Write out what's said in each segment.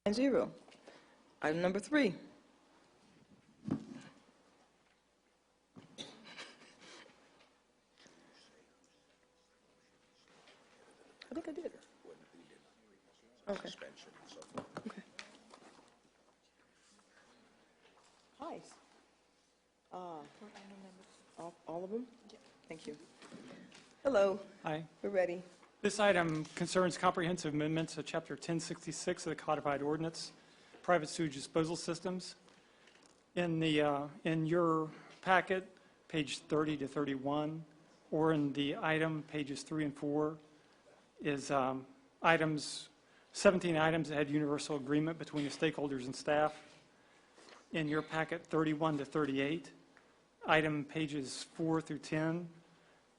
9-0. Item number 3. I think I did. Okay. Okay. Hi. All of them? Yeah. Thank you. Hello. Hi. We're ready. This item concerns comprehensive amendments to Chapter 1066 of the Codified Ordinance, private sewage disposal systems. In your packet, page 30 to 31, or in the item, pages 3 and 4, is 17 items that had universal agreement between the stakeholders and staff. In your packet, 31 to 38, item pages 4 through 10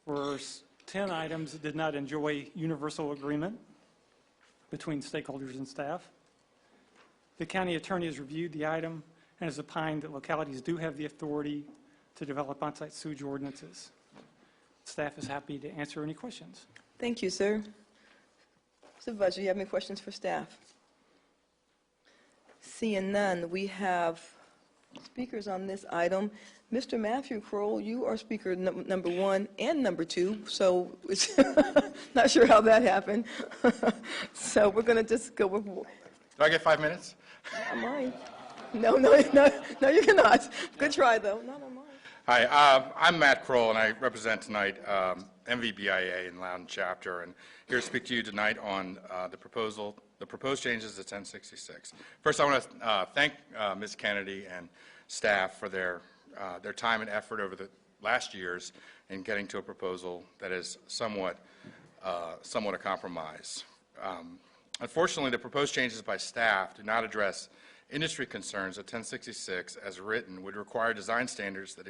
were 10 items that did not enjoy universal agreement between stakeholders and staff. The county attorney has reviewed the item and has opined that localities do have the authority to develop on-site sewage ordinances. Staff is happy to answer any questions. Thank you, sir. Supervisor, you have any questions for staff? Seeing none, we have speakers on this item. Mr. Matthew Kroll, you are speaker number 1 and number 2, so it's not sure how that happened. So we're going to just go with... Do I get 5 minutes? Not mine. No, you cannot. Good try, though. Not on mine. Hi, I'm Matt Kroll, and I represent tonight MVBIA in Loudoun chapter, and here to speak to you tonight on the proposed changes to 1066. First, I want to thank Ms. Kennedy and staff for their time and effort over the last years in getting to a proposal that is somewhat a compromise. Unfortunately, the proposed changes by staff do not address industry concerns that 1066, as written, would require design standards that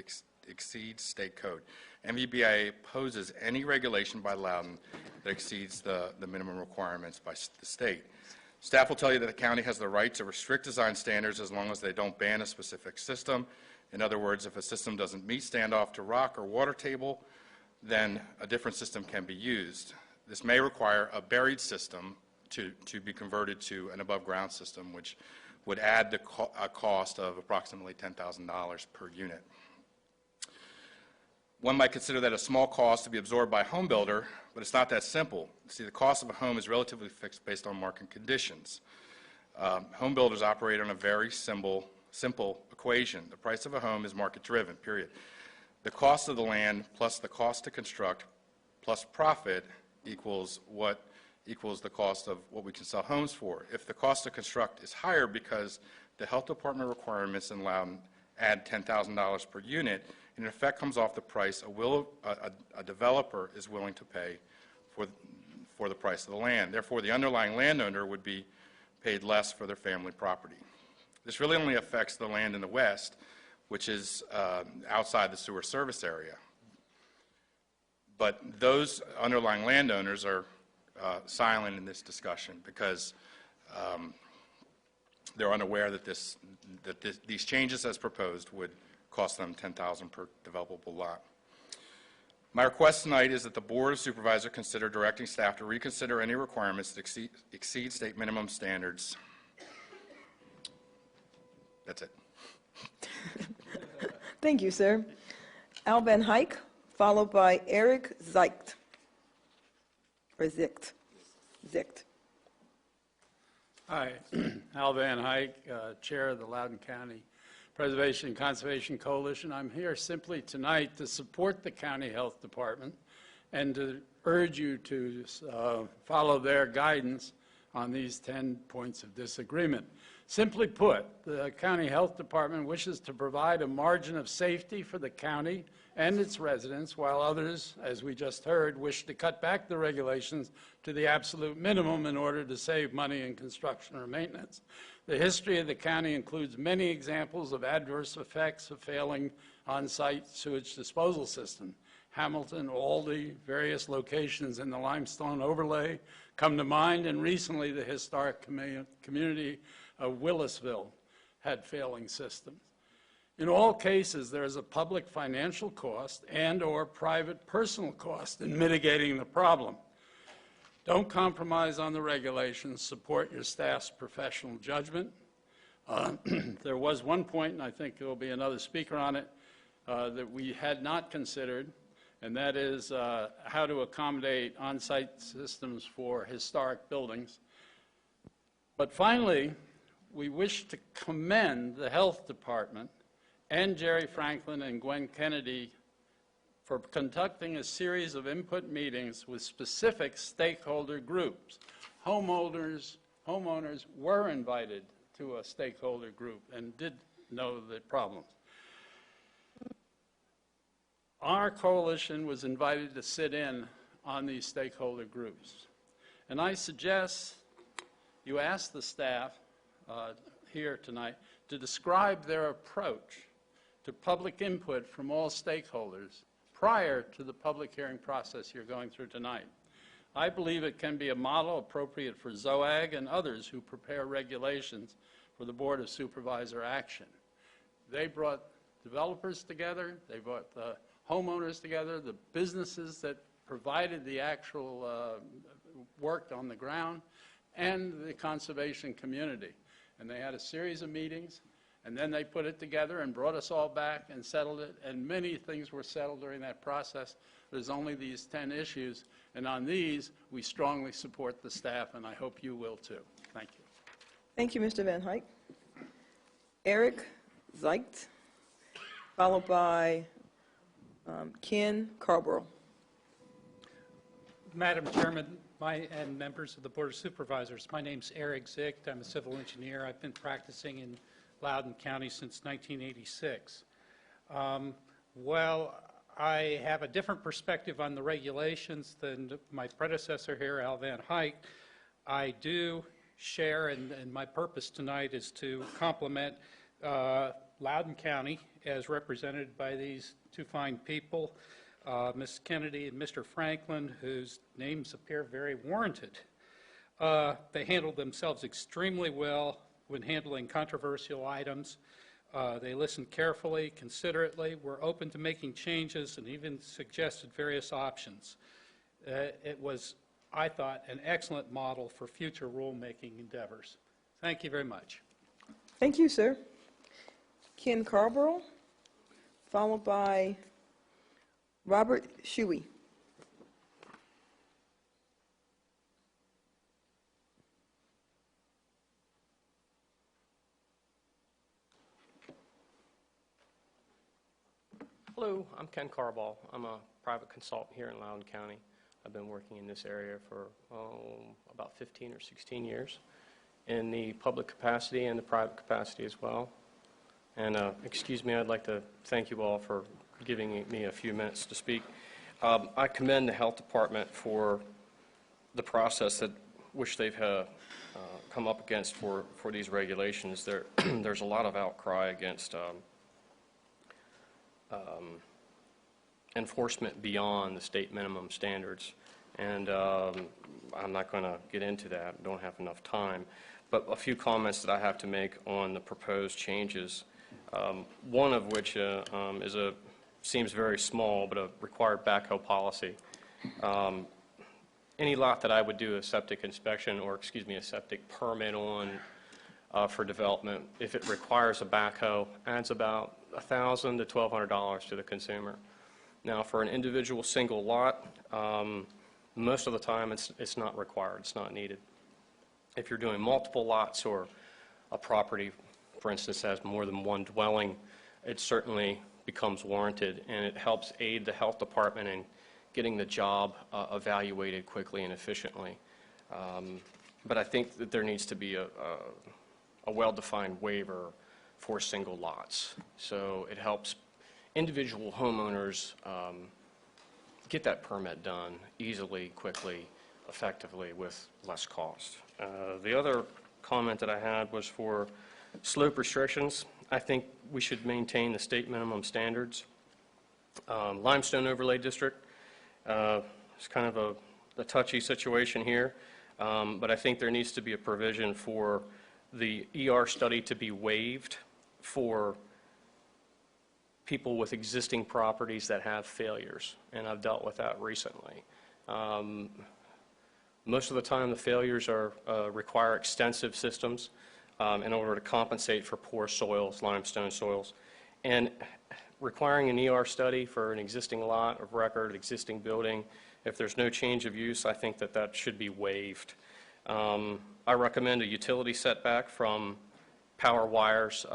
exceed state code. MVBIA opposes any regulation by Loudoun that exceeds the minimum requirements by the state. Staff will tell you that the county has the right to restrict design standards as long as they don't ban a specific system. In other words, if a system doesn't meet standoff to rock or water table, then a different system can be used. This may require a buried system to be converted to an above-ground system, which would add a cost of approximately $10,000 per unit. One might consider that a small cost to be absorbed by a home builder, but it's not that simple. See, the cost of a home is relatively fixed based on market conditions. Home builders operate on a very simple equation. The price of a home is market-driven, period. The cost of the land plus the cost to construct plus profit equals the cost of what we can sell homes for. If the cost to construct is higher because the health department requirements in Loudoun add $10,000 per unit, in effect comes off the price a developer is willing to pay for the price of the land. Therefore, the underlying landowner would be paid less for their family property. This really only affects the land in the west, which is outside the sewer service area. But those underlying landowners are silent in this discussion because they're unaware that these changes as proposed would cost them $10,000 per developable lot. My request tonight is that the Board of Supervisors consider directing staff to reconsider any requirements that exceed state minimum standards. That's it. Thank you, sir. Al Van Heyck, followed by Eric Zicht. Or Zicht. Zicht. Hi, Al Van Heyck, Chair of the Loudoun County Preservation and Conservation Coalition. I'm here simply tonight to support the County Health Department and to urge you to follow their guidance on these 10 points of disagreement. Simply put, the County Health Department wishes to provide a margin of safety for the county and its residents, while others, as we just heard, wish to cut back the regulations to the absolute minimum in order to save money in construction or maintenance. The history of the county includes many examples of adverse effects of failing on-site sewage disposal system. Hamilton, Aldie, various locations in the limestone overlay come to mind, and recently the historic community of Willisville had failing systems. In all cases, there is a public financial cost and/or private personal cost in mitigating the problem. Don't compromise on the regulations. Support your staff's professional judgment. There was one point, and I think there will be another speaker on it, that we had not considered, and that is how to accommodate on-site systems for historic buildings. But finally, we wish to commend the Health Department and Jerry Franklin and Gwen Kennedy for conducting a series of input meetings with specific stakeholder groups. Homeowners were invited to a stakeholder group and did know the problems. Our coalition was invited to sit in on these stakeholder groups. And I suggest you ask the staff here tonight to describe their approach to public input from all stakeholders prior to the public hearing process you're going through tonight. I believe it can be a model appropriate for ZOAG and others who prepare regulations for the Board of Supervisor action. They brought developers together, they brought the homeowners together, the businesses that provided the actual work on the ground, and the conservation community. And they had a series of meetings, and then they put it together and brought us all back and settled it, and many things were settled during that process. There's only these 10 issues, and on these, we strongly support the staff, and I hope you will too. Thank you. Thank you, Mr. Van Huyk. Eric Zeicht, followed by Ken Carborough. Madam Chairman, and members of the Board of Supervisors, my name's Eric Zicht. I'm a civil engineer. I've been practicing in Loudoun County since 1986. Well, I have a different perspective on the regulations than my predecessor here, Al Van Huyk. I do share, and my purpose tonight is to compliment Loudoun County as represented by these two fine people, Ms. Kennedy and Mr. Franklin, whose names appear very warranted. They handled themselves extremely well when handling controversial items. They listened carefully, considerately, were open to making changes, and even suggested various options. It was, I thought, an excellent model for future rulemaking endeavors. Thank you very much. Thank you, sir. Ken Carborough, followed by Robert Shuey. Hello, I'm Ken Carball. I'm a private consultant here in Loudoun County. I've been working in this area for about 15 or 16 years in the public capacity and the private capacity as well. And excuse me, I'd like to thank you all for giving me a few minutes to speak. I commend the Health Department for the process which they've come up against for these regulations. There's a lot of outcry against enforcement beyond the state minimum standards, and I'm not going to get into that. Don't have enough time. But a few comments that I have to make on the proposed changes. One of which seems very small, but a required backhoe policy. Any lot that I would do a septic inspection, or excuse me, a septic permit on for development, if it requires a backhoe, adds about $1,000 to $1,200 to the consumer. Now, for an individual single lot, most of the time it's not required, it's not needed. If you're doing multiple lots, or a property, for instance, has more than one dwelling, it certainly becomes warranted, and it helps aid the Health Department in getting the job evaluated quickly and efficiently. But I think that there needs to be a well-defined waiver for single lots. So it helps individual homeowners get that permit done easily, quickly, effectively, with less cost. The other comment that I had was for slope restrictions. I think we should maintain the state minimum standards. Limestone Overlay District, it's kind of a touchy situation here, but I think there needs to be a provision for the ER study to be waived for people with existing properties that have failures, and I've dealt with that recently. Most of the time, the failures require extensive systems in order to compensate for poor soils, limestone soils. And requiring an ER study for an existing lot of record, existing building, if there's no change of use, I think that that should be waived. I recommend a utility setback from power wires,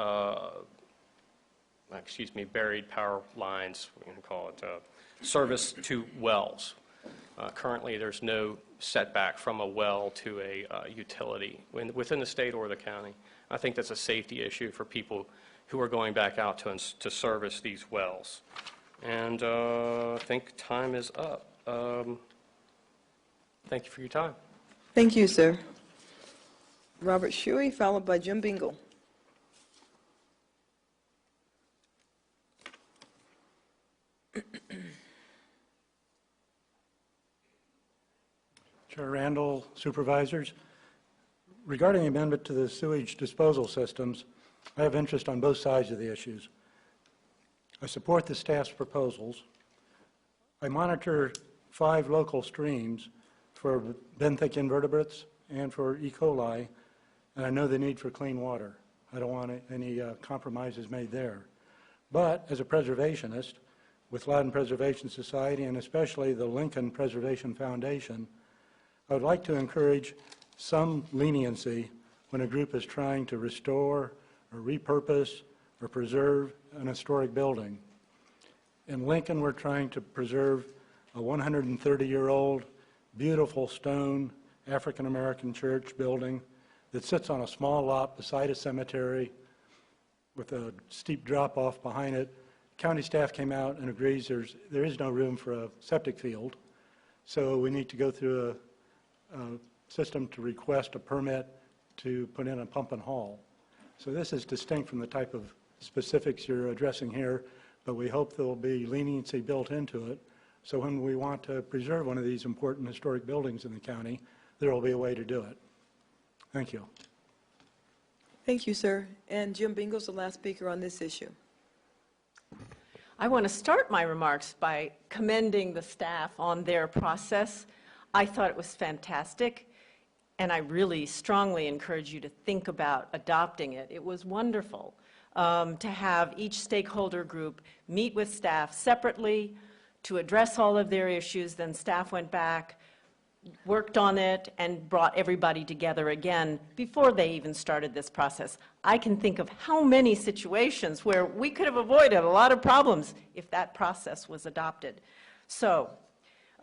buried power lines, we can call it, service to wells. Currently, there's no setback from a well to a utility within the state or the county. I think that's a safety issue for people who are going back out to service these wells. And I think time is up. Thank you for your time. Thank you, sir. Robert Shuey, followed by Jim Bingle. Chair Randall, Supervisors, regarding the amendment to the sewage disposal systems, I have interest on both sides of the issues. I support the staff's proposals. I monitor 5 local streams for benthic invertebrates and for E. coli, and I know the need for clean water. I don't want any compromises made there. But as a preservationist, with Loudoun Preservation Society and especially the Lincoln Preservation Foundation, I would like to encourage some leniency when a group is trying to restore or repurpose or preserve an historic building. In Lincoln, we're trying to preserve a 130-year-old, beautiful stone African-American church building that sits on a small lot beside a cemetery with a steep drop-off behind it. County staff came out and agrees there is no room for a septic field, so we need to go through a system to request a permit to put in a pump and haul. So this is distinct from the type of specifics you're addressing here, but we hope there will be leniency built into it. So when we want to preserve one of these important historic buildings in the county, there will be a way to do it. Thank you. Thank you, sir. And Jim Bingle's the last speaker on this issue. I want to start my remarks by commending the staff on their process. I thought it was fantastic, and I really strongly encourage you to think about adopting it. It was wonderful to have each stakeholder group meet with staff separately to address all of their issues. Then staff went back, worked on it, and brought everybody together again before they even started this process. I can think of how many situations where we could have avoided a lot of problems if that process was adopted. So,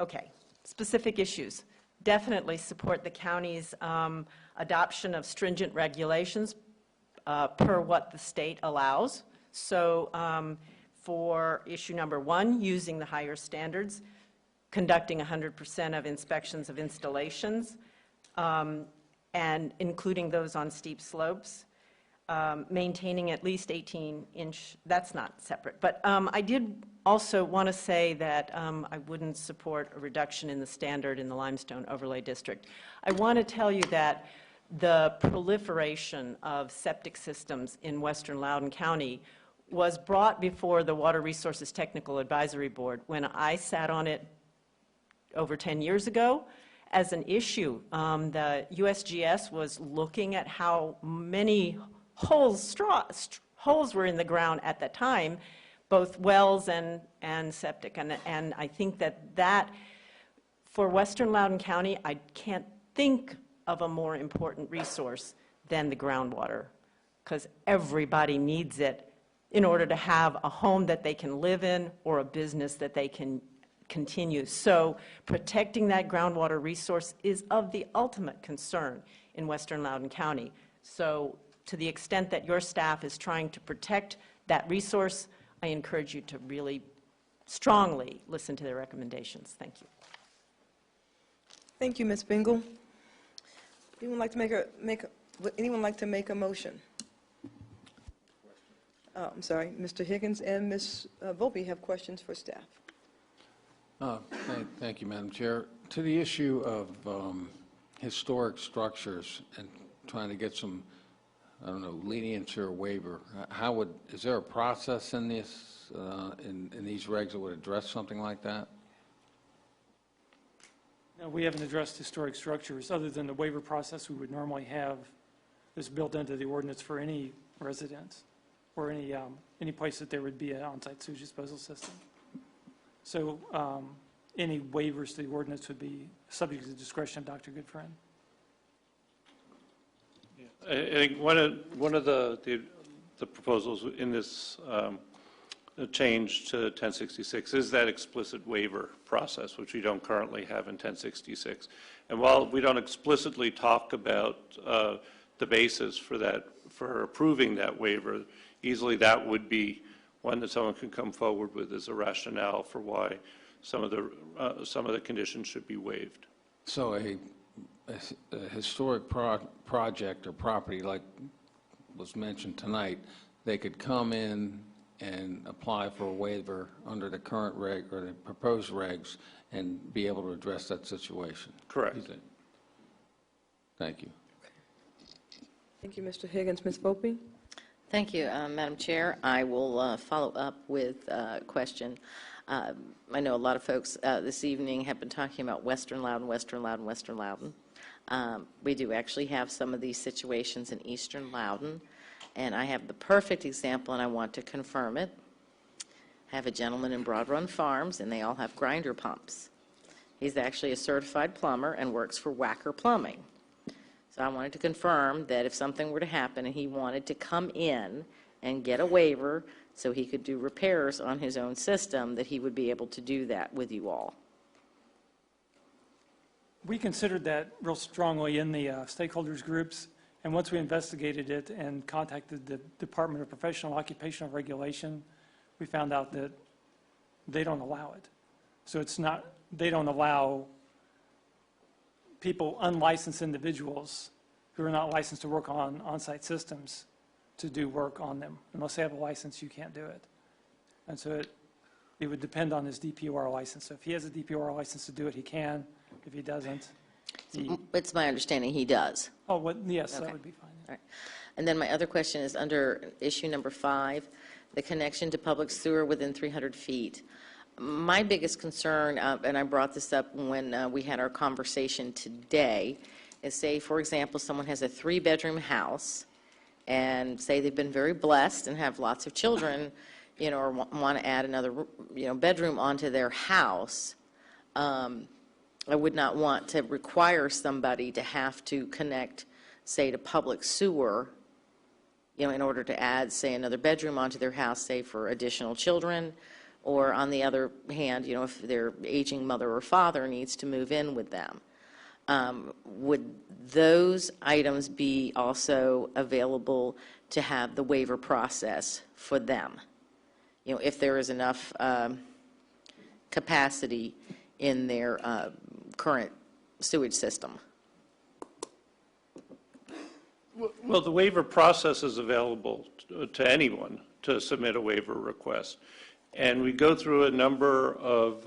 okay. Specific issues. Definitely support the county's adoption of stringent regulations per what the state allows. So for issue number 1, using the higher standards, conducting 100% of inspections of installations, and including those on steep slopes, maintaining at least 18-inch, that's not separate. But I did also want to say that I wouldn't support a reduction in the standard in the limestone overlay district. I want to tell you that the proliferation of septic systems in western Loudoun County was brought before the Water Resources Technical Advisory Board when I sat on it over 10 years ago as an issue. The USGS was looking at how many holes were in the ground at the time, both wells and septic. And I think that for western Loudoun County, I can't think of a more important resource than the groundwater, because everybody needs it in order to have a home that they can live in or a business that they can continue. So protecting that groundwater resource is of the ultimate concern in western Loudoun County. So to the extent that your staff is trying to protect that resource, I encourage you to really strongly listen to their recommendations. Thank you. Thank you, Ms. Bingle. Anyone like to make a motion? Oh, I'm sorry, Mr. Higgins and Ms. Volpe have questions for staff. Thank you, Madam Chair. To the issue of historic structures and trying to get some, I don't know, leniency or waiver, is there a process in this, in these regs that would address something like that? We haven't addressed historic structures, other than the waiver process we would normally have is built into the ordinance for any residence or any place that there would be an on-site sewage disposal system. So any waivers to the ordinance would be subject to the discretion of Dr. Goodfriend. I think one of the proposals in this change to 1066 is that explicit waiver process, which we don't currently have in 1066. And while we don't explicitly talk about the basis for that, for approving that waiver, easily that would be one that someone can come forward with as a rationale for why some of the conditions should be waived. So a historic project or property like was mentioned tonight, they could come in and apply for a waiver under the current reg or the proposed regs and be able to address that situation? Correct. Thank you. Thank you, Mr. Higgins. Ms. Volpe? Thank you, Madam Chair. I will follow up with a question. I know a lot of folks this evening have been talking about Western Loudoun, Western Loudoun, Western Loudoun. We do actually have some of these situations in Eastern Loudoun, and I have the perfect example, and I want to confirm it. I have a gentleman in Broad Run Farms, and they all have grinder pumps. He's actually a certified plumber and works for Wacker Plumbing. So I wanted to confirm that if something were to happen and he wanted to come in and get a waiver so he could do repairs on his own system, that he would be able to do that with you all. We considered that real strongly in the stakeholders groups, and once we investigated it and contacted the Department of Professional Occupational Regulation, we found out that they don't allow it. So it's not, they don't allow people, unlicensed individuals who are not licensed to work on on-site systems to do work on them. Unless they have a license, you can't do it. And so it would depend on his DPOR license. So if he has a DPOR license to do it, he can. If he doesn't, It's my understanding he does. oh, well, yes, Okay. that would be fine. All right. And then my other question is under issue number 5, the connection to public sewer within 300 feet. My biggest concern, and I brought this up when we had our conversation today, is say, for example, someone has a 3-bedroom house, and say they've been very blessed and have lots of children, you know, or want to add another, you know, bedroom onto their house. I would not want to require somebody to have to connect, say, to public sewer, you know, in order to add, say, another bedroom onto their house, say, for additional children. Or on the other hand, you know, if their aging mother or father needs to move in with them. Would those items be also available to have the waiver process for them? You know, if there is enough capacity in their current sewage system. Well, the waiver process is available to anyone to submit a waiver request. And we go through a number of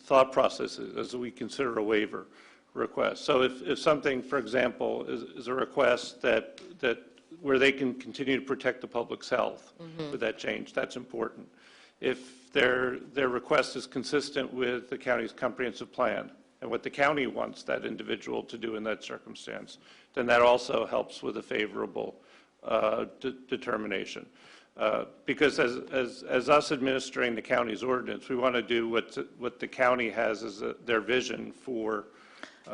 thought processes as we consider a waiver request. So if something, for example, is a request that where they can continue to protect the public's health with that change, that's important. If their request is consistent with the county's comprehensive plan and what the county wants that individual to do in that circumstance, then that also helps with a favorable determination. Because as us administering the county's ordinance, we want to do what the county has as their vision for.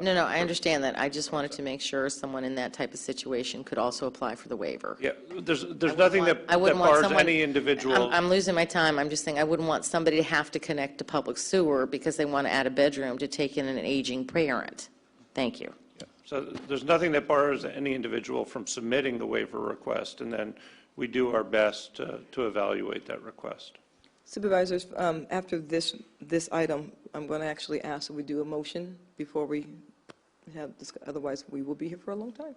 No, I understand that. I just wanted to make sure someone in that type of situation could also apply for the waiver. Yeah, there's nothing that bars any individual. I'm losing my time. I'm just saying I wouldn't want somebody to have to connect to public sewer because they want to add a bedroom to take in an aging parent. Thank you. Yeah. So there's nothing that bars any individual from submitting the waiver request, and then we do our best to evaluate that request. Supervisors, after this item, I'm going to actually ask that we do a motion before we have this, otherwise we will be here for a long time.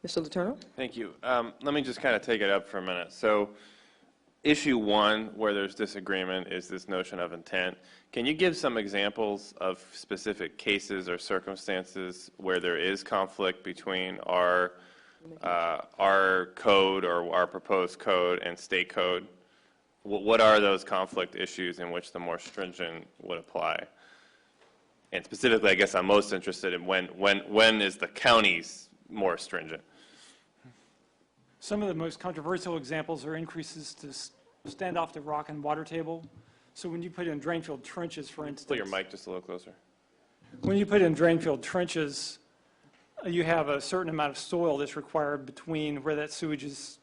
Mr. Letourneau? Thank you. Let me just kind of take it up for a minute. So issue 1, where there's disagreement, is this notion of intent. Can you give some examples of specific cases or circumstances where there is conflict between our code or our proposed code and state code? What are those conflict issues in which the more stringent would apply? And specifically, I guess I'm most interested in when is the county's more stringent? Some of the most controversial examples are increases to stand off the rock and water table. So when you put in drain-filled trenches, for instance. Put your mic just a little closer. When you put in drain-filled trenches, you have a certain amount of soil that's required between where that sewage is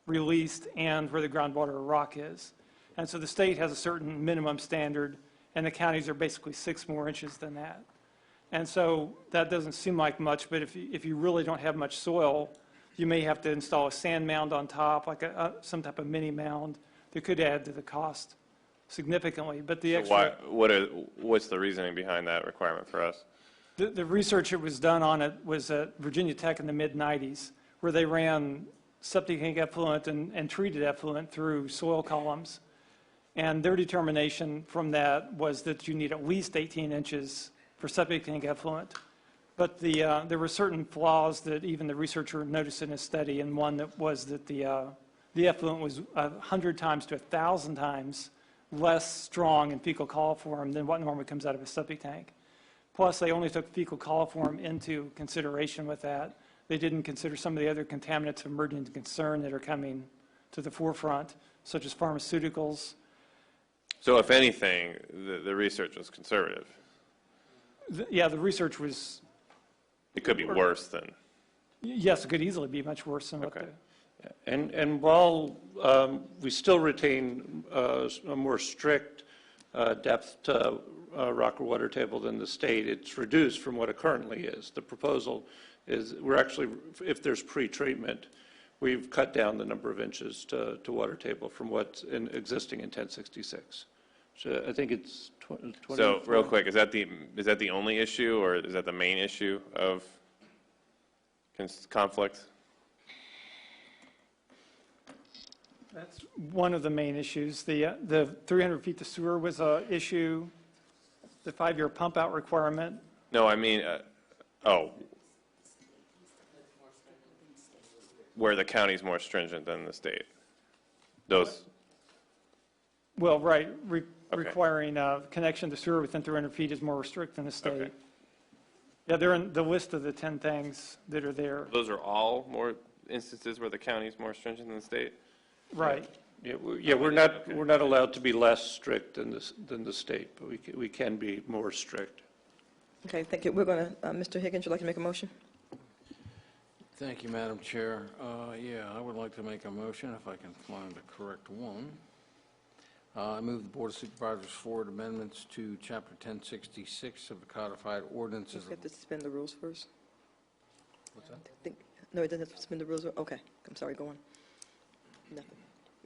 released and where the groundwater or rock is. And so the state has a certain minimum standard, and the counties are basically 6 more inches than that. And so that doesn't seem like much, but if you really don't have much soil, you may have to install a sand mound on top, like some type of mini mound that could add to the cost significantly. But the extra, What's the reasoning behind that requirement for us? the research that was done on it was at Virginia Tech in the mid-'90s, where they ran septic tank effluent and treated effluent through soil columns. And their determination from that was that you need at least 18 inches for septic tank effluent. But there were certain flaws that even the researcher noticed in his study, and one that was that the effluent was 100 times to 1,000 times less strong in fecal coliform than what normally comes out of a septic tank. Plus, they only took fecal coliform into consideration with that. They didn't consider some of the other contaminants of emerging concern that are coming to the forefront, such as pharmaceuticals. So if anything, the research was conservative. Yeah, the research was, It could be worse than. yes, it could easily be much worse than what Okay. And while we still retain a more strict depth to rock or water table than the state, it's reduced from what it currently is. The proposal is, we're actually, if there's pre-treatment, we've cut down the number of inches to water table from what's existing in 1066. So I think it's 20. So real quick, is that the only issue, or is that the main issue of conflict? That's one of the main issues. The 300 feet to sewer was an issue. The 5-year pump out requirement. No, I mean, where the county's more stringent than the state. Those. Well, right, requiring connection to sewer within 300 feet is more restricted than the state. Okay. Yeah, they're in the list of the 10 things that are there. Those are all more instances where the county's more stringent than the state? Right. Yeah, we're not allowed to be less strict than the state, but we can be more strict. Okay, thank you. We're going to, Mr. Higgins, would you like to make a motion? Thank you, Madam Chair. Yeah, I would like to make a motion, if I can find the correct one. I move the Board of Supervisors forward amendments to Chapter 1066 of the Codified Ordinances. We have to suspend the rules first. What's that? No, it doesn't have to suspend the rules. Okay, I'm sorry, go on. Nothing.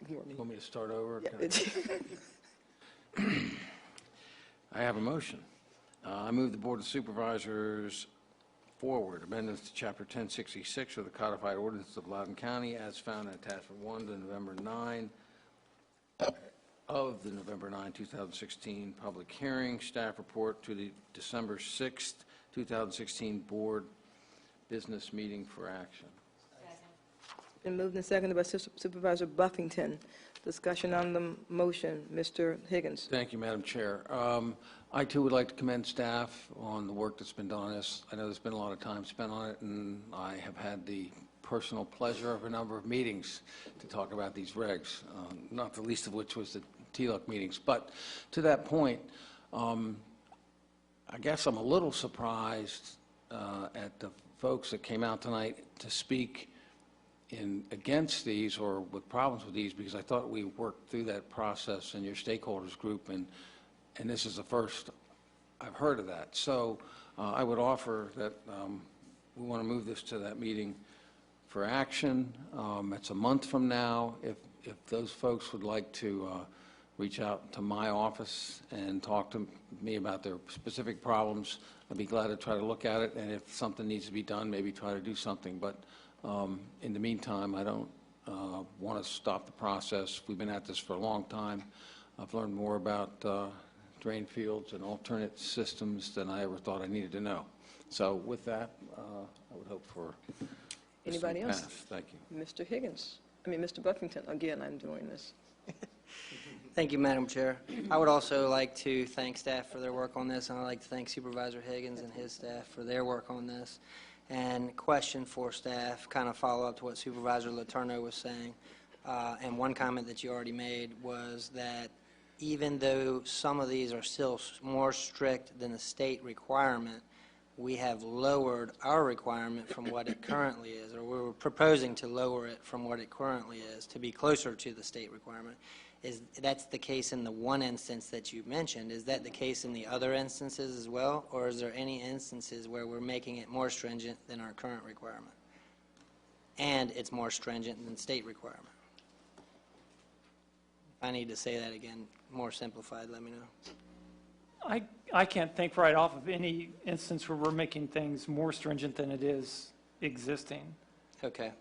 Ignore me. You want me to start over? Yeah, I have a motion. I move the Board of Supervisors forward amendments to Chapter 1066 of the Codified Ordinances of Loudoun County as found in Attachment 1 to November 9 of the November 9, 2016 public hearing, staff report to the December 6, 2016 board business meeting for action. Been moved and seconded by Supervisor Buffington. Discussion on the motion. Mr. Higgins. Thank you, Madam Chair. I, too, would like to commend staff on the work that's been done on this. I know there's been a lot of time spent on it, and I have had the personal pleasure of a number of meetings to talk about these regs, not the least of which was the TLUC meetings. But to that point, I guess I'm a little surprised at the folks that came out tonight to speak against these or with problems with these, because I thought we worked through that process in your stakeholders group, and this is the first I've heard of that. So I would offer that we want to move this to that meeting for action. It's a month from now. If those folks would like to reach out to my office and talk to me about their specific problems, I'd be glad to try to look at it, and if something needs to be done, maybe try to do something. But in the meantime, I don't want to stop the process. We've been at this for a long time. I've learned more about drain fields and alternate systems than I ever thought I needed to know. So with that, I would hope for this to Anybody else? pass. Thank you. Mr. Higgins. Mr. Buffington. Again, I'm doing this. Thank you, Madam Chair. I would also like to thank staff for their work on this, and I'd like to thank Supervisor Higgins and his staff for their work on this. And question for staff, kind of follow up to what Supervisor Letourneau was saying. And one comment that you already made was that even though some of these are still more strict than the state requirement, we have lowered our requirement from what it currently is, or we're proposing to lower it from what it currently is to be closer to the state requirement. That's the case in the one instance that you mentioned. Is that the case in the other instances as well, or is there any instances where we're making it more stringent than our current requirement? And it's more stringent than state requirement? If I need to say that again, more simplified, let me know. I can't think right off of any instance where we're making things more stringent than it is existing. Okay.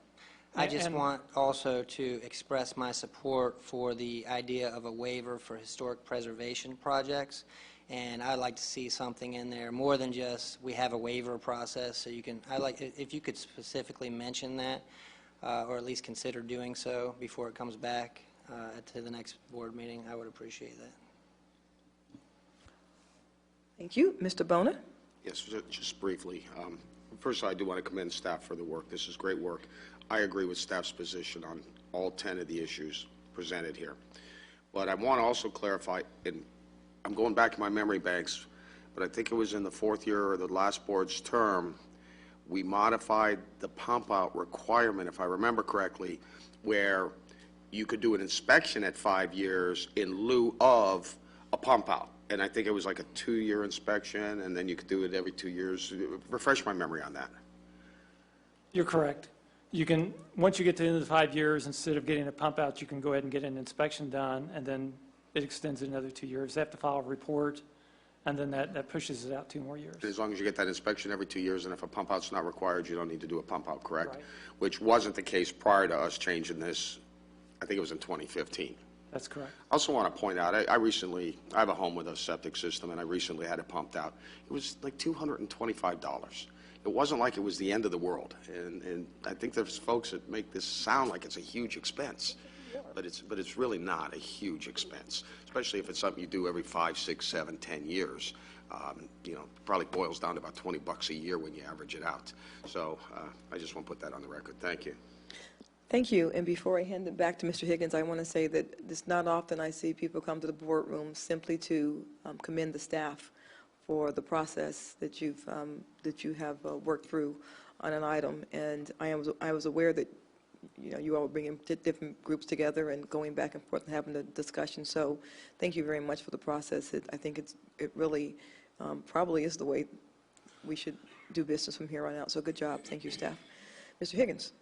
I just want also to express my support for the idea of a waiver for historic preservation projects. And I'd like to see something in there more than just we have a waiver process. So you can, if you could specifically mention that, or at least consider doing so before it comes back to the next board meeting, I would appreciate that. Thank you. Mr. Bona? Yes, just briefly. First, I do want to commend staff for the work. This is great work. I agree with staff's position on all 10 of the issues presented here. But I want to also clarify, and I'm going back to my memory banks, but I think it was in the 4th year of the last board's term, we modified the pump-out requirement, if I remember correctly, where you could do an inspection at 5 years in lieu of a pump-out. And I think it was like a 2-year inspection, and then you could do it every 2 years. Refresh my memory on that. You're correct. You can, once you get to the end of the 5 years, instead of getting a pump out, you can go ahead and get an inspection done, and then it extends it another 2 years. They have to file a report, and then that pushes it out 2 more years. As long as you get that inspection every 2 years, and if a pump out's not required, you don't need to do a pump out, correct? Right. Which wasn't the case prior to us changing this. I think it was in 2015. That's correct. I also want to point out, I have a home with a septic system, and I recently had it pumped out. It was like $225. It wasn't like it was the end of the world, and I think there's folks that make this sound like it's a huge expense, but it's really not a huge expense, especially if it's something you do every 5, 6, 7, 10 years. Probably boils down to about $20 a year when you average it out. So I just want to put that on the record. Thank you. Thank you. And before I hand it back to Mr. Higgins, I want to say that it's not often I see people come to the boardroom simply to commend the staff for the process that you have worked through on an item. And I was aware that you all were bringing different groups together and going back and forth and having the discussion. So thank you very much for the process. I think it really probably is the way we should do business from here on out. So good job. Thank you, staff. Mr. Higgins.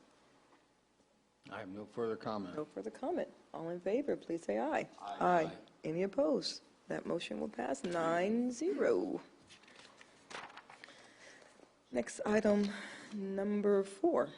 I have no further comment. No further comment. All in favor, please say aye. Aye. Any opposed? That motion will pass 9-0. Next item, number 4.